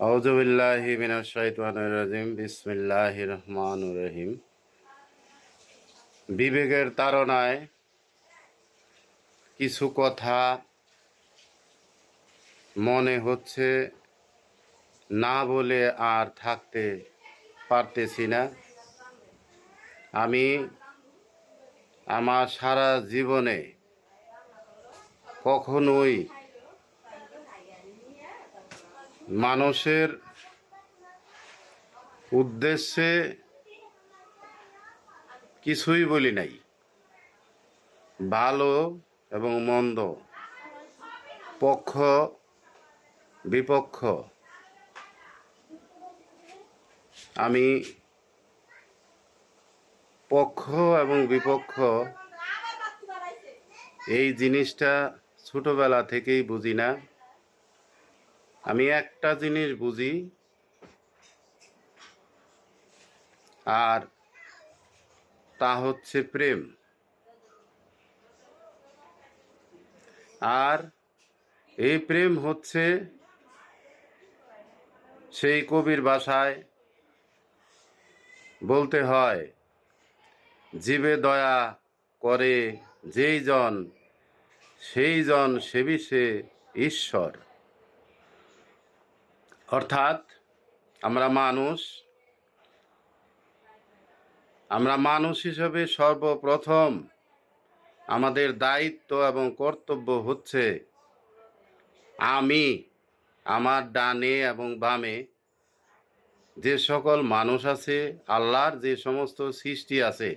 আউযু বিল্লাহি মিনাশ শাইতানির রাজিম। বিসমিল্লাহির রহমানির রহিম। বিবেকের তাড়নায় কিছু কথা মনে হচ্ছে না বলে আর থাকতে পারতেছি না। আমি আমার সারা জীবনে কখনোই মানুষের উদ্দেশ্যে কিছুই বলি নাই। ভালো এবং মন্দ, পক্ষ বিপক্ষ, আমি পক্ষ এবং বিপক্ষ এই জিনিসটা ছোটবেলা থেকেই বুঝি না। আমি একটা জিনিস বুঝি, আর তা হচ্ছে প্রেম। আর এই প্রেম হচ্ছে সেই কবির ভাষায় বলতে হয়, জীবে দয়া করে যেই জন সেই জন সেবি সে ঈশ্বর। অর্থাৎ আমরা মানুষ হিসেবে সর্বপ্রথম আমাদের দায়িত্ব এবং কর্তব্য হচ্ছে, আমি আমার ডানে এবং বামে যে সকল মানুষ আছে, আল্লাহর যে সমস্ত সৃষ্টি আছে,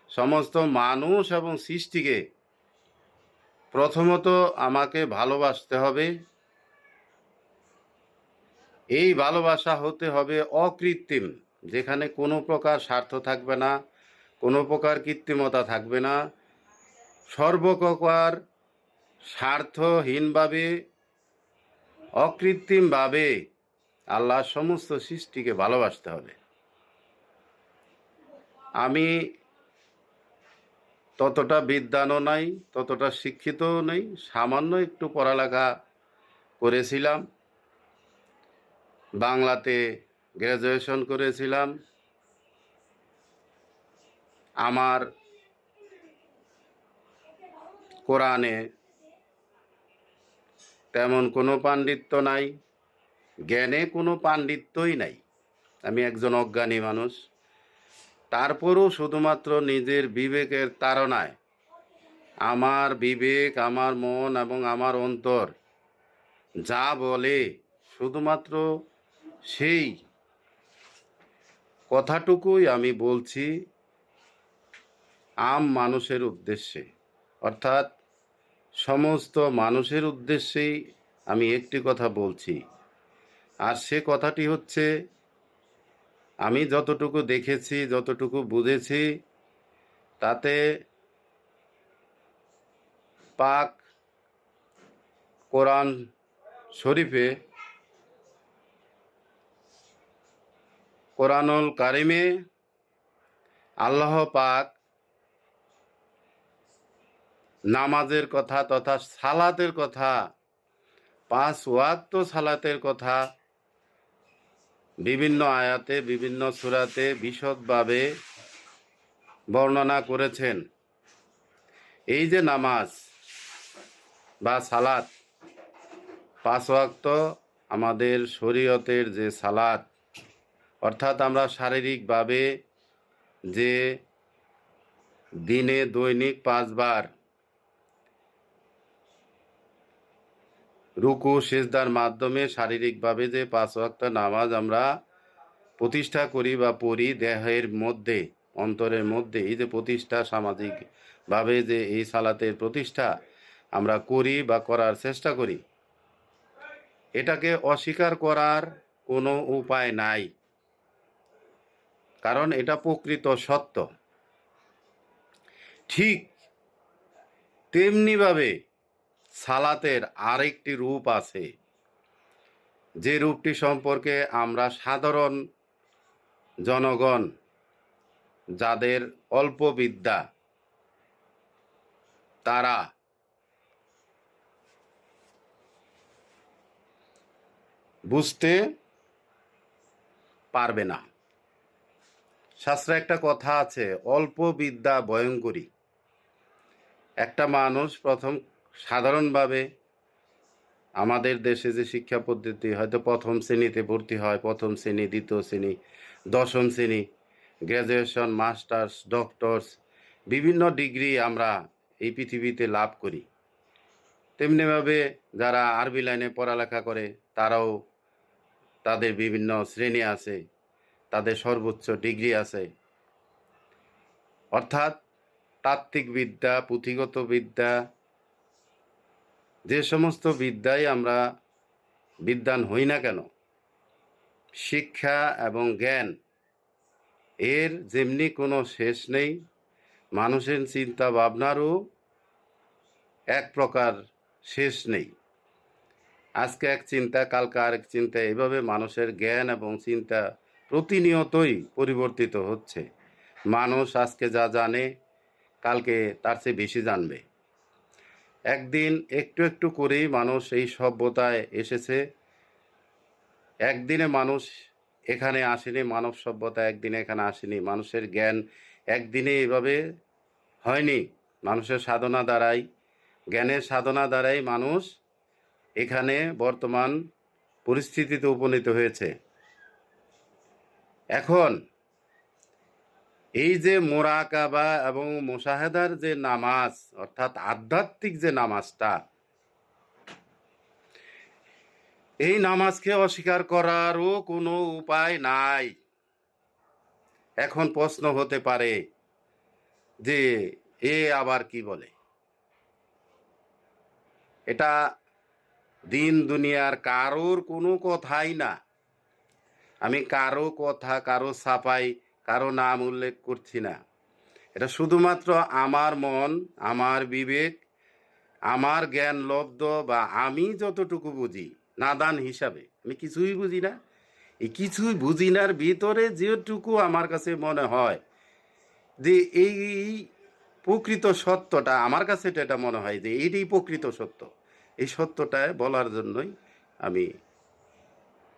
সমস্ত মানুষ এবং সৃষ্টিকে প্রথমত আমাকে ভালোবাসতে হবে। এই ভালোবাসা হতে হবে অকৃত্রিম, যেখানে কোনো প্রকার স্বার্থ থাকবে না, কোনো প্রকার কৃত্রিমতা থাকবে না। সর্বপ্রকার স্বার্থহীনভাবে, অকৃত্রিমভাবে আল্লাহর সমস্ত সৃষ্টিকে ভালোবাসতে হবে। আমি ততটা বিদ্বানও নাই, ততটা শিক্ষিতও নেই, সামান্য একটু পড়ালেখা করেছিলাম। বাংলাতে গ্র্যাজুয়েশন করেছিলাম। আমার কোরআনে তেমন কোনো পাণ্ডিত্য নাই, জ্ঞানে কোনো পাণ্ডিত্যই নাই। আমি একজন অজ্ঞানী মানুষ। তারপরও শুধুমাত্র নিজের বিবেকের তাড়নায় আমার বিবেক, আমার মন এবং আমার অন্তর যা বলে, শুধুমাত্র সেই কথাটুকুই আমি বলছি আম মানুষের উদ্দেশ্যে। অর্থাৎ সমস্ত মানুষের উদ্দেশ্যেই আমি একটি কথা বলছি। আর সে কথাটি হচ্ছে, আমি যতটুকু দেখেছি, যতটুকু বুঝেছি, তাতে পাক কোরআন শরীফে, কোরআনুল কারিমে আল্লাহ পাক নামাজের কথা তথা সালাতের কথা, 5 ওয়াক্ত সালাতের কথা বিভিন্ন আয়াতে, বিভিন্ন সূরাতে বিশদভাবে বর্ণনা করেছেন। এই যে নামাজ বা সালাত, 5 ওয়াক্ত আমাদের শরীয়তের যে সালাত, অর্থাৎ আমরা শারীরিকভাবে যে দিনে দৈনিক 5 বার রুকু সিজদার মাধ্যমে শারীরিকভাবে যে 5 ওয়াক্ত নামাজ আমরা প্রতিষ্ঠা করি বা পড়ি, দেহের মধ্যে, অন্তরের মধ্যে এই যে প্রতিষ্ঠা, সামাজিকভাবে যে এই সালাতের প্রতিষ্ঠা আমরা করি বা করার চেষ্টা করি, এটাকে অস্বীকার করার কোনো উপায় নাই, কারণ এটা প্রকৃত সত্য। ঠিক তেমনিভাবে সালাতের আরেকটি রূপ আছে, যে রূপটি সম্পর্কে আমরা সাধারণ জনগণ, যাদের অল্প বিদ্যা, তারা বুঝতে পারবে না। শাস্ত্রে একটা কথা আছে, অল্প বিদ্যা ভয়ঙ্করী। একটা মানুষ প্রথম সাধারণভাবে আমাদের দেশে যে শিক্ষা পদ্ধতি, হয়তো প্রথম শ্রেণীতে ভর্তি হয়, প্রথম শ্রেণী, দ্বিতীয় শ্রেণী, দশম শ্রেণী, গ্র্যাজুয়েশন, মাস্টার্স, ডক্টরস, বিভিন্ন ডিগ্রি আমরা এই পৃথিবীতে লাভ করি। তেমনিভাবে যারা আরবি লাইনে পড়ালেখা করে তারাও তাদের বিভিন্ন শ্রেণী আছে, তাদের সর্বোচ্চ ডিগ্রি আছে। অর্থাৎ তাত্ত্বিক বিদ্যা, পুঁথিগত বিদ্যা, যে সমস্ত বিদ্যায় আমরা বিদ্বান হই না কেন, শিক্ষা এবং জ্ঞান এর যেমনি কোনো শেষ নেই, মানুষের চিন্তা ভাবনারও এক প্রকার শেষ নেই। আজকে এক চিন্তা, কালকে আরেক চিন্তা, এভাবে মানুষের জ্ঞান এবং চিন্তা প্রতিনিয়তই পরিবর্তিত হচ্ছে। মানুষ আজকে যা জানে কালকে তার চেয়ে বেশি জানবে। একদিন একটু একটু করেই মানুষ এই সভ্যতায় এসেছে। একদিনে মানুষ এখানে আসেনি, মানব সভ্যতা একদিনে এখানে আসেনি, মানুষের জ্ঞান একদিনে এভাবে হয়নি। মানুষের সাধনা দ্বারাই, জ্ঞানের সাধনা দ্বারাই মানুষ এখানে বর্তমান পরিস্থিতিতে উপনীত হয়েছে। এখন এই যে মোরাকাবা এবং মুশাহাদার যে নামাজ, অর্থাৎ আধ্যাত্মিক যে নামাজটা, এই নামাজকে অস্বীকার করারও কোনো উপায় নাই। এখন প্রশ্ন হতে পারে যে এ আবার কি বলে? এটা দিন দুনিয়ার কারোর কোনো কথাই না। আমি কারো কথা, কারো ছাপাই, কারো নাম উল্লেখ করছি না। এটা শুধুমাত্র আমার মন, আমার বিবেক, আমার জ্ঞান লব্ধ, বা আমি যতটুকু বুঝি নাদান হিসাবে, আমি কিছুই বুঝি না, এই কিছুই বুঝি নার ভিতরে যেটুকু আমার কাছে মনে হয় যে এই প্রকৃত সত্যটা, আমার কাছে এটা মনে হয় যে এইটাই প্রকৃত সত্য, এই সত্যটা বলার জন্যই আমি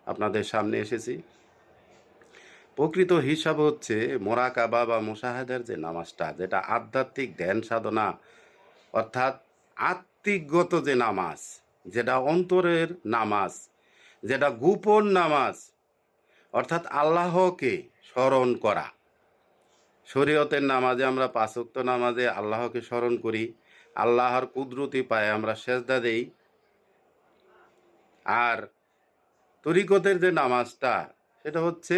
আপনাদের সামনে এসেছি। প্রকৃত হিসাব হচ্ছে মোরাকাবা বা মুশাহাদার যে নামাজটা, যেটা আধ্যাত্মিক ধ্যান সাধনা, অর্থাৎ আত্মিকগত যে নামাজ, যেটা অন্তরের নামাজ, যেটা গোপন নামাজ, অর্থাৎ আল্লাহকে স্মরণ করা। শরীয়তের নামাজে আমরা পাঁচ ওয়াক্ত নামাজে আল্লাহকে স্মরণ করি, আল্লাহর কুদরতি পায়ে আমরা সেজদা দেই। আর তরিকতের যে নামাজটা, সেটা হচ্ছে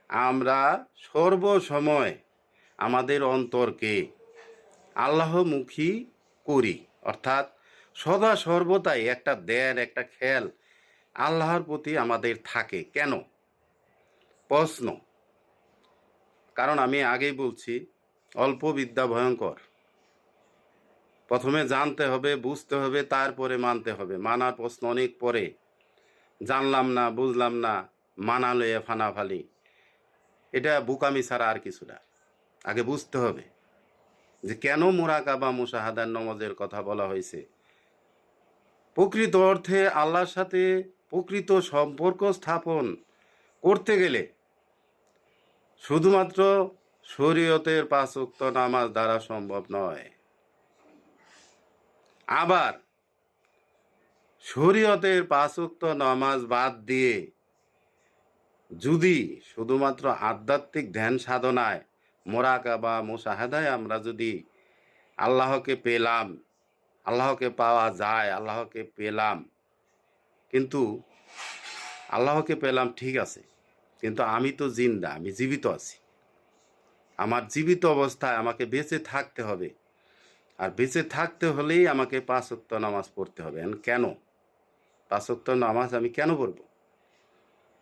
আমরা সর্বসময় আমাদের অন্তরকে আল্লাহমুখী করি, অর্থাৎ সদা সর্বদাই একটা ধ্যান, একটা খেয়াল আল্লাহর প্রতি আমাদের থাকে। কেন? প্রশ্ন। কারণ আমি আগেই বলছি, অল্প বিদ্যা ভয়ঙ্কর। প্রথমে জানতে হবে, বুঝতে হবে, তারপরে মানতে হবে। মানার প্রশ্ন অনেক পরে। জানলাম না, বুঝলাম না, মানা লইয়া ফানাফালি, এটা বোকামি ছাড়া আর কিছু না। আগে বুঝতে হবে যে কেন মুরাকাবা মুশাহাদার নামাজের কথা বলা হয়েছে। প্রকৃত অর্থে আল্লাহর সাথে প্রকৃত সম্পর্ক স্থাপন করতে গেলে শুধুমাত্র শরীয়তের পাঁচ ওয়াক্ত নামাজ দ্বারা সম্ভব নয়। আবার শরীয়তের পাঁচ ওয়াক্ত নামাজ বাদ দিয়ে যদি শুধুমাত্র আধ্যাত্মিক ধ্যান সাধনায়, মোরাকাবা মুশাহাদায় আমরা যদি আল্লাহকে পেলাম, আল্লাহকে পাওয়া যায়, আল্লাহকে পেলাম, কিন্তু আল্লাহকে পেলাম ঠিক আছে, কিন্তু আমি তো জিন্দা, আমি জীবিত আছি। আমার জীবিত অবস্থায় আমাকে বেঁচে থাকতে হবে। আর বেঁচে থাকতে হলেই আমাকে পাঁচ ওয়াক্ত নামাজ পড়তে হবে। কেন পাঁচ ওয়াক্ত নামাজ আমি কেন পড়ব?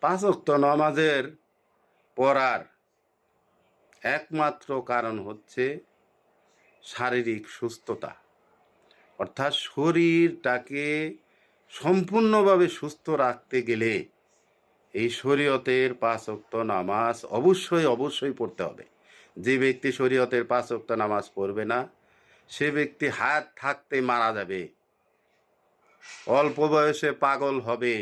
পাঁচ ওয়াক্ত নামাজের পড়ার একমাত্র কারণ হচ্ছে শারীরিক সুস্থতা। অর্থাৎ শরীরটাকে সম্পূর্ণভাবে সুস্থ রাখতে গেলে এই শরীয়তের পাঁচ ওয়াক্ত নামাজ অবশ্যই পড়তে হবে। যে ব্যক্তি শরীয়তের পাঁচ ওয়াক্ত নামাজ পড়বে না, সে ব্যক্তি হায়াত থাকতে মারা যাবে, অল্প বয়সে পাগল হবে,